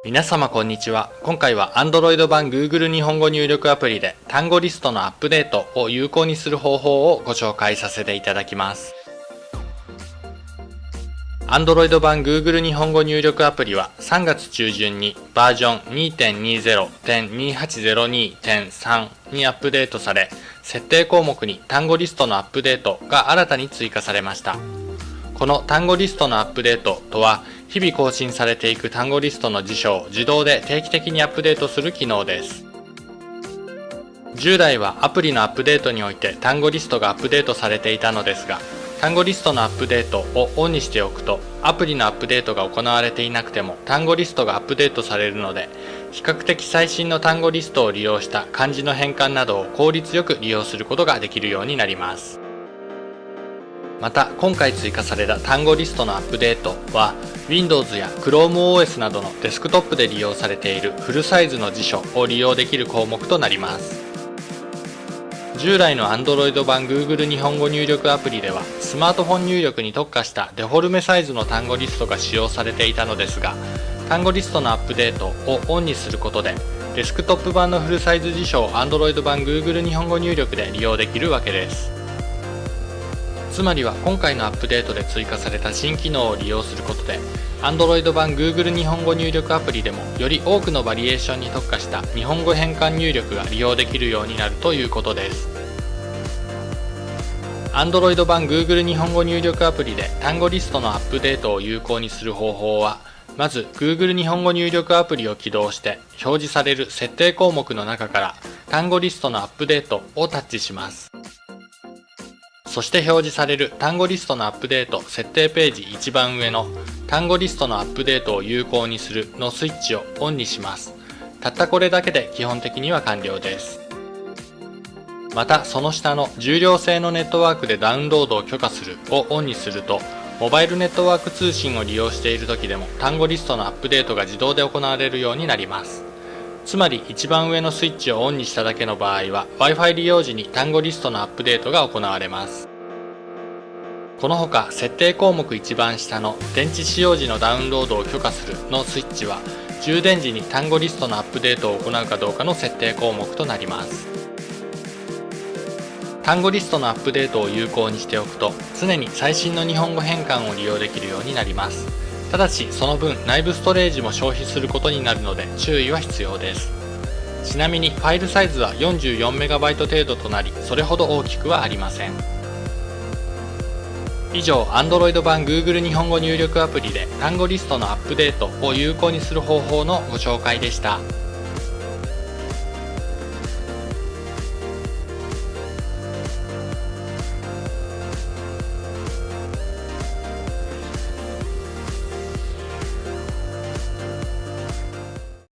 皆様こんにちは。今回は Android 版 Google 日本語入力アプリで単語リストのアップデートを有効にする方法をご紹介させていただきます。Android 版 Google 日本語入力アプリは3月中旬にバージョン 2.20.2802.3 にアップデートされ、設定項目に単語リストのアップデートが新たに追加されました。この単語リストのアップデートとは、日々更新されていく単語リストの辞書を自動で定期的にアップデートする機能です。従来はアプリのアップデートにおいて単語リストがアップデートされていたのですが、単語リストのアップデートをオンにしておくと、アプリのアップデートが行われていなくても単語リストがアップデートされるので、比較的最新の単語リストを利用した漢字の変換などを効率よく利用することができるようになります。また、今回追加された単語リストのアップデートは Windows や ChromeOS などのデスクトップで利用されているフルサイズの辞書を利用できる項目となります。従来の Android 版 Google 日本語入力アプリではスマートフォン入力に特化したデフォルメサイズの単語リストが使用されていたのですが、単語リストのアップデートをオンにすることでデスクトップ版のフルサイズ辞書を Android 版 Google 日本語入力で利用できるわけです。つまりは今回のアップデートで追加された新機能を利用することで Android 版 Google 日本語入力アプリでもより多くのバリエーションに特化した日本語変換入力が利用できるようになるということです。Android 版 Google 日本語入力アプリで単語リストのアップデートを有効にする方法は、まず Google 日本語入力アプリを起動して表示される設定項目の中から単語リストのアップデートをタッチします。そして表示される単語リストのアップデート設定ページ一番上の単語リストのアップデートを有効にするのスイッチをオンにします。たったこれだけで基本的には完了です。またその下の重量制のネットワークでダウンロードを許可するをオンにすると、モバイルネットワーク通信を利用している時でも単語リストのアップデートが自動で行われるようになります。つまり一番上のスイッチをオンにしただけの場合は Wi-Fi 利用時に単語リストのアップデートが行われます。このほか設定項目一番下の電池使用時のダウンロードを許可するのスイッチは充電時に単語リストのアップデートを行うかどうかの設定項目となります。単語リストのアップデートを有効にしておくと常に最新の日本語変換を利用できるようになります。ただしその分内部ストレージも消費することになるので注意は必要です。ちなみにファイルサイズは 44MB 程度となり、それほど大きくはありません。以上、Android 版 Google 日本語入力アプリで単語リストのアップデートを有効にする方法のご紹介でした。